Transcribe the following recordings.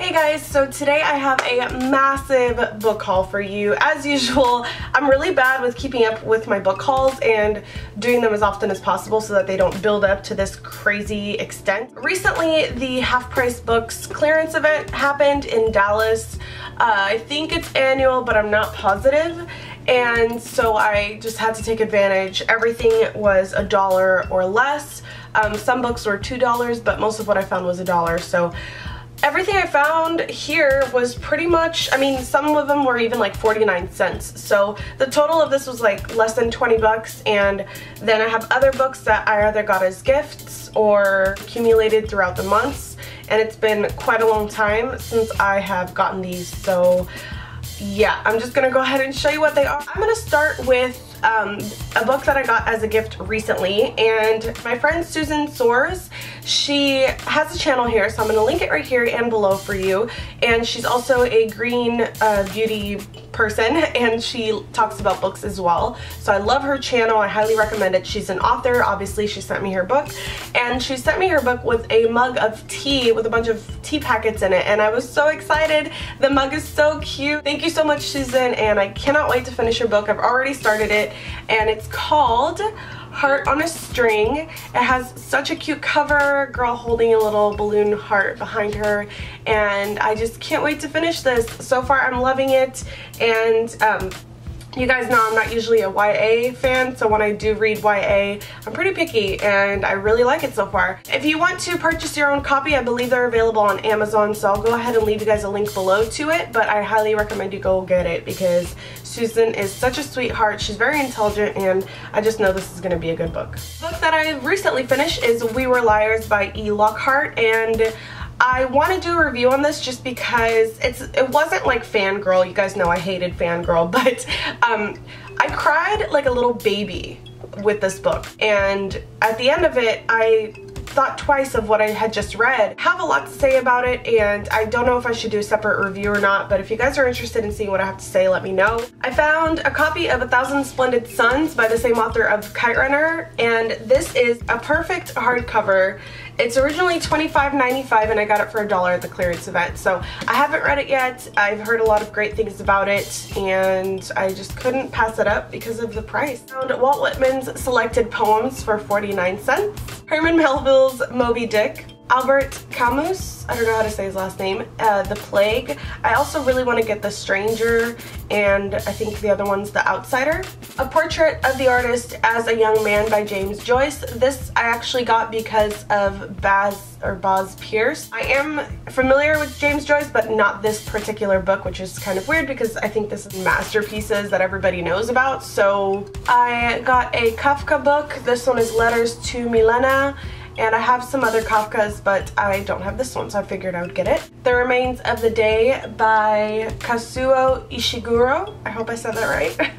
Hey guys, so today I have a massive book haul for you. As usual, I'm really bad with keeping up with my book hauls and doing them as often as possible so that they don't build up to this crazy extent. Recently, the Half Price Books clearance event happened in Dallas. I think it's annual, but I'm not positive. And so I just had to take advantage. Everything was $1 or less. Some books were $2, but most of what I found was $1. So everything I found here was pretty much, I mean, some of them were even like 49 cents. So the total of this was like less than 20 bucks. And then I have other books that I either got as gifts or accumulated throughout the months. And it's been quite a long time since I have gotten these. So yeah, I'm just gonna go ahead and show you what they are. I'm gonna start with a book that I got as a gift recently, and my friend Susan Soares, she has a channel here, so I'm gonna link it right here and below for you. And she's also a green beauty person, and she talks about books as well. So I love her channel. I highly recommend it. She's an author. Obviously, she sent me her book, and she sent me her book with a mug of tea with a bunch of tea packets in it, and I was so excited. The mug is so cute. Thank you so much, Susan, and I cannot wait to finish your book. I've already started it, and it's called Heart on a String. It has such a cute cover, girl holding a little balloon heart behind her, and I just can't wait to finish this. So far I'm loving it, and you guys know I'm not usually a YA fan, so when I do read YA, I'm pretty picky, and I really like it so far. If you want to purchase your own copy, I believe they're available on Amazon, so I'll go ahead and leave you guys a link below to it, but I highly recommend you go get it because Susan is such a sweetheart. She's very intelligent, and I just know this is going to be a good book. The book that I recently finished is We Were Liars by E. Lockhart, and I want to do a review on this just because it wasn't like fangirl. You guys know I hated fangirl, but I cried like a little baby with this book, and at the end of it I thought twice of what I had just read. I have a lot to say about it, and I don't know if I should do a separate review or not, but if you guys are interested in seeing what I have to say, let me know. I found a copy of 1,000 Splendid Suns by the same author of Kite Runner, and this is a perfect hardcover. It's originally $25.95 and I got it for $1 at the clearance event. So I haven't read it yet. I've heard a lot of great things about it, and I just couldn't pass it up because of the price. I found Walt Whitman's Selected Poems for 49 cents. Herman Melville's Moby Dick. Albert Camus, I don't know how to say his last name, The Plague. I also really want to get The Stranger, and I think the other one's The Outsider. A Portrait of the Artist as a Young Man by James Joyce. This I actually got because of Boz Pierce. I am familiar with James Joyce, but not this particular book, which is kind of weird because I think this is masterpieces that everybody knows about. So I got a Kafka book. This one is Letters to Milena. And I have some other Kafkas, but I don't have this one, so I figured I would get it. The Remains of the Day by Kazuo Ishiguro. I hope I said that right.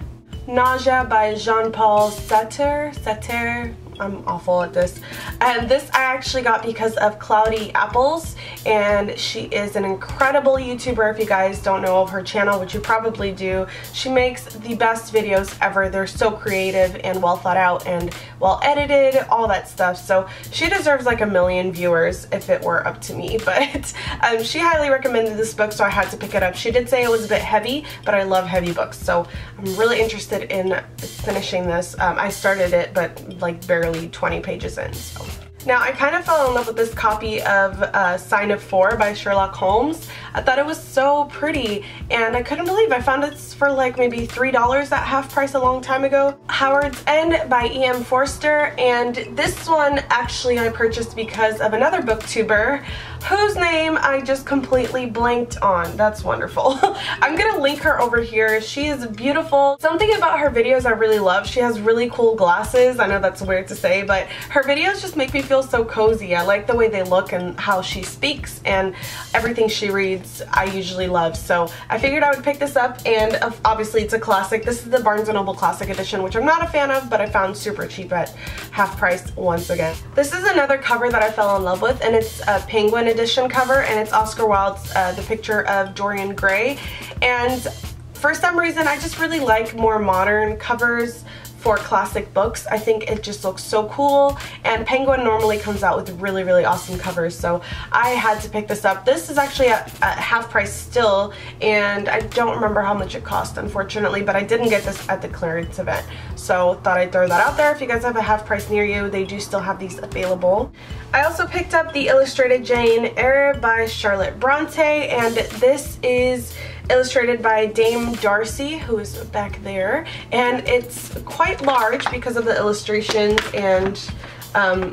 Nausea by Jean-Paul Sartre. I'm awful at this. And this I actually got because of Cloudy Apples, and she is an incredible YouTuber. If you guys don't know of her channel, which you probably do, she makes the best videos ever. They're so creative and well thought out and well edited, all that stuff. So she deserves like 1 million viewers if it were up to me, but she highly recommended this book, so I had to pick it up. She did say it was a bit heavy, but I love heavy books, so I'm really interested in finishing this. I started it, but like barely 20 pages in. So. Now, I kind of fell in love with this copy of Sign of 4 by Sherlock Holmes. I thought it was so pretty, and I couldn't believe I found it for like maybe $3 at half price a long time ago. Howard's End by E.M. Forster, and this one actually I purchased because of another booktuber whose name I just completely blanked on. That's wonderful. I'm gonna link her over here. She is beautiful. Something about her videos I really love. She has really cool glasses. I know that's weird to say, but her videos just make me feel so cozy. I like the way they look and how she speaks, and everything she reads I usually love. So I figured I would pick this up, and obviously it's a classic. This is the Barnes & Noble Classic Edition, which I'm not a fan of, but I found super cheap at half price once again. This is another cover that I fell in love with, and it's a Penguin edition cover, and it's Oscar Wilde's The Picture of Dorian Gray. And for some reason I just really like more modern covers for classic books. I think it just looks so cool, and Penguin normally comes out with really, really awesome covers, so I had to pick this up. This is actually at half price still, and I don't remember how much it cost, unfortunately, but I didn't get this at the clearance event, so thought I'd throw that out there. If you guys have a half price near you, they do still have these available. I also picked up the illustrated Jane Eyre by Charlotte Bronte, and this is illustrated by Dame Darcy, who is back there, and it's quite large because of the illustrations and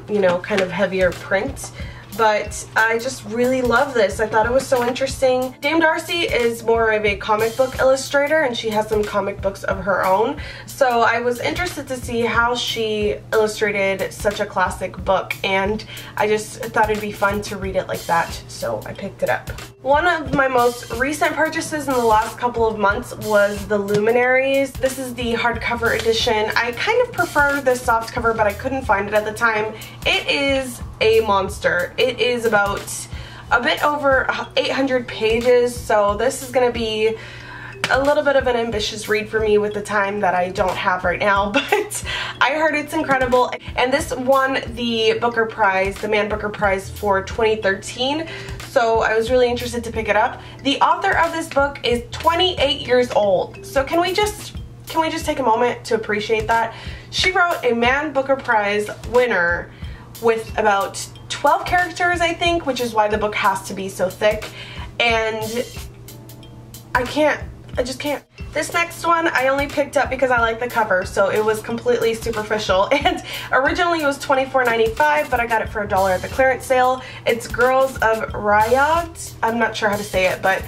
you know, kind of heavier print. But I just really love this. I thought it was so interesting. Dame Darcy is more of a comic book illustrator, and she has some comic books of her own. So I was interested to see how she illustrated such a classic book, and I just thought it'd be fun to read it like that, so I picked it up. One of my most recent purchases in the last couple of months was the Luminaries. This is the hardcover edition. I kind of prefer the softcover, but I couldn't find it at the time. It is a monster. It is about a bit over 800 pages, so this is going to be a little bit of an ambitious read for me with the time that I don't have right now, but I heard it's incredible. And this won the Booker Prize, the Man Booker Prize for 2013, so I was really interested to pick it up. The author of this book is 28 years old, so can we just take a moment to appreciate that? She wrote a Man Booker Prize winner with about 12 characters, I think, which is why the book has to be so thick, and I just can't. This next one I only picked up because I like the cover, so it was completely superficial, and originally it was $24.95, but I got it for $1 at the clearance sale. It's Girls of Riot. I'm not sure how to say it, but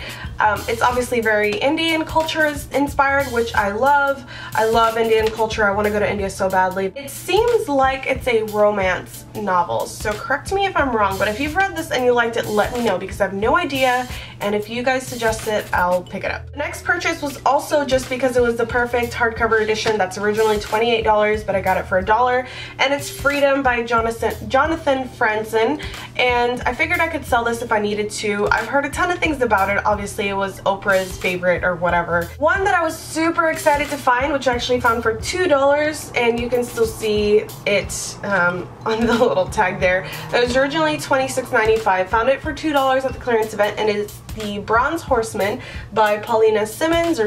it's obviously very Indian culture inspired, which I love. I love Indian culture. I want to go to India so badly. It seems like it's a romance novel, so correct me if I'm wrong, but if you've read this and you liked it, let me know, because I have no idea, and if you guys suggest it, I'll pick it up. The next purchase was also just because it was the perfect hardcover edition. That's originally $28, but I got it for $1, and it's Freedom by Jonathan Franzen, and I figured I could sell this if I needed to. I've heard a ton of things about it. Obviously, it was Oprah's favorite or whatever. One that I was super excited to find, which I actually found for $2, and you can still see it on the little tag there. It was originally $26.95. Found it for $2 at the clearance event, and it's the Bronze Horseman by Paulina Simons,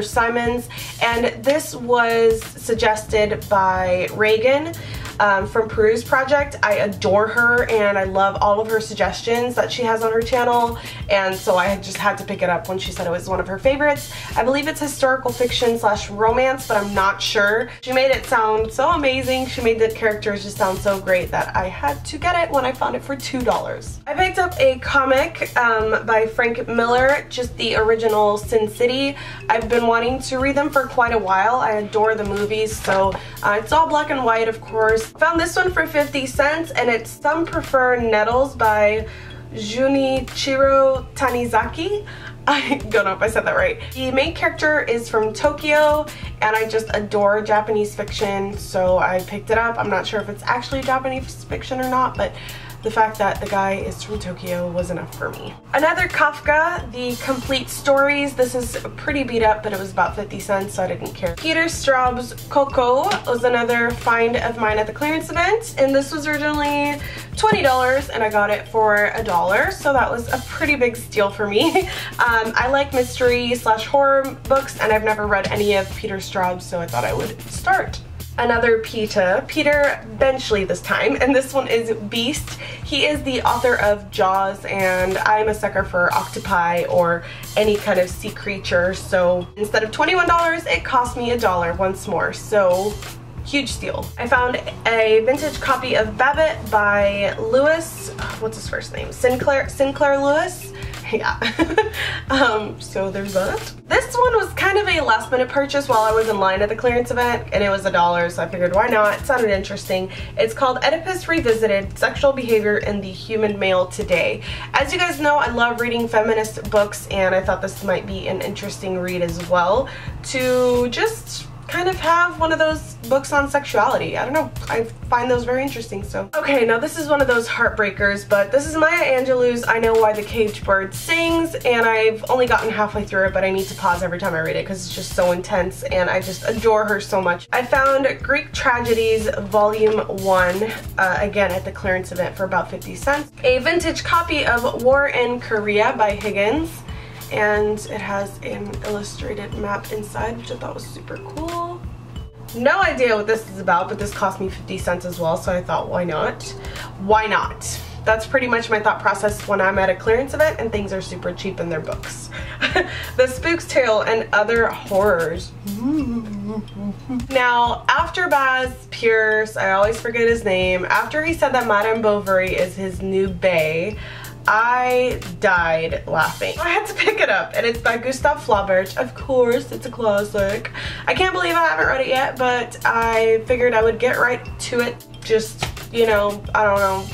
and this was suggested by Reagan from Peruse Project. I adore her, and I love all of her suggestions that she has on her channel, and so I just had to pick it up when she said it was one of her favorites. I believe it's historical fiction / romance, but I'm not sure. She made it sound so amazing. She made the characters just sound so great that I had to get it when I found it for $2. I picked up a comic by Frank Miller, just the original Sin City. I've been wanting to read them for quite a while. I adore the movies, so it's all black and white, of course. Found this one for 50 cents, and it's Some Prefer Nettles by Junichiro Tanizaki. I don't know if I said that right. The main character is from Tokyo, and I just adore Japanese fiction, so I picked it up. I'm not sure if it's actually Japanese fiction or not, but the fact that the guy is from Tokyo was enough for me. Another Kafka, The Complete Stories. This is pretty beat up, but it was about 50 cents, so I didn't care. Peter Straub's Coco was another find of mine at the clearance event, and this was originally $20, and I got it for $1, so that was a pretty big steal for me. I like mystery / horror books, and I've never read any of Peter Straub's, so I thought I would start. Another Peter Benchley this time, and this one is Beast. He is the author of Jaws, and I'm a sucker for octopi or any kind of sea creature, so instead of $21, it cost me $1 once more, so huge steal. I found a vintage copy of Babbitt by Lewis, what's his first name? Sinclair Lewis? Yeah. So there's that. This one was kind of a last minute purchase while I was in line at the clearance event, and it was $1, so I figured why not? It sounded interesting. It's called Oedipus Revisited: Sexual Behavior in the Human Male Today. As you guys know, I love reading feminist books, and I thought this might be an interesting read as well to just kind of have one of those books on sexuality. I don't know, I find those very interesting. So okay, now this is one of those heartbreakers, but this is Maya Angelou's I Know Why the Caged Bird Sings, and I've only gotten halfway through it, but I need to pause every time I read it because it's just so intense and I just adore her so much. I found Greek Tragedies Volume 1 again at the clearance event for about 50 cents. A vintage copy of War in Korea by Higgins, and it has an illustrated map inside, which I thought was super cool. No idea what this is about, but this cost me 50 cents as well, so I thought, why not? Why not? That's pretty much my thought process when I'm at a clearance event and things are super cheap in their books. The Spook's Tale and Other Horrors. Now, after Baz Pierce, I always forget his name, after he said that Madame Bovary is his new bae, I died laughing. I had to pick it up, and it's by Gustav Flaubert. Of course, it's a classic. I can't believe I haven't read it yet, but I figured I would get right to it. Just, you know, I don't know.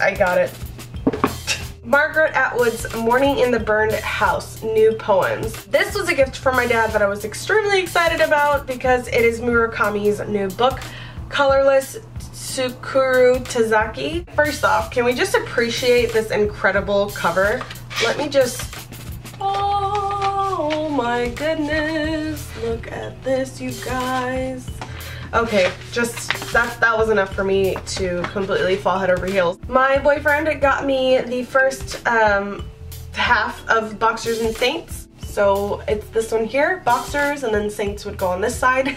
I got it. Margaret Atwood's Morning in the Burned House, New Poems. This was a gift from my dad that I was extremely excited about because it is Murakami's new book, Colorless Tsukuru Tazaki. First off, can we just appreciate this incredible cover? Let me just, oh my goodness, look at this, you guys. Okay, just that was enough for me to completely fall head over heels. My boyfriend got me the first half of Boxers and Saints. So it's this one here, Boxers, and then Saints would go on this side.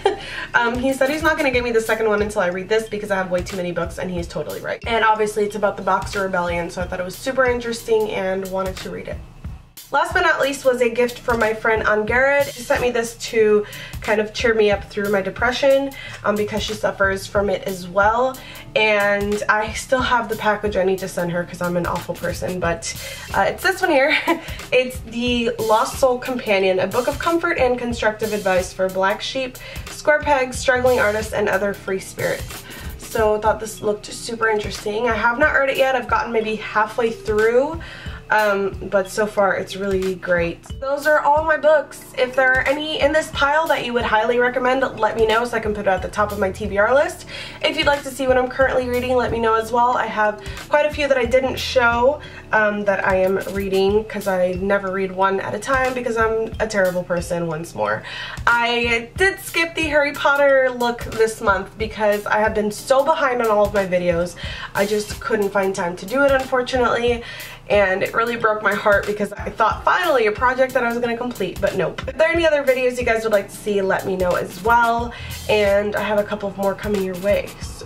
He said he's not going to give me the second one until I read this because I have way too many books, and he's totally right. And obviously it's about the Boxer Rebellion, so I thought it was super interesting and wanted to read it. Last but not least was a gift from my friend Ann-Garrett. She sent me this to kind of cheer me up through my depression because she suffers from it as well. And I still have the package I need to send her because I'm an awful person, but it's this one here. It's the Lost Soul Companion, a book of comfort and constructive advice for black sheep, square pegs, struggling artists, and other free spirits. So I thought this looked super interesting. I have not read it yet. I've gotten maybe halfway through. But so far it's really great. Those are all my books. If there are any in this pile that you would highly recommend, let me know so I can put it at the top of my TBR list. If you'd like to see what I'm currently reading, let me know as well. I have quite a few that I didn't show that I am reading because I never read one at a time because I'm a terrible person once more. I did skip the Harry Potter look this month because I have been so behind on all of my videos. I just couldn't find time to do it, unfortunately. And it really broke my heart because I thought finally a project that I was going to complete, but nope. If there are any other videos you guys would like to see, let me know as well. And I have a couple of more coming your way, so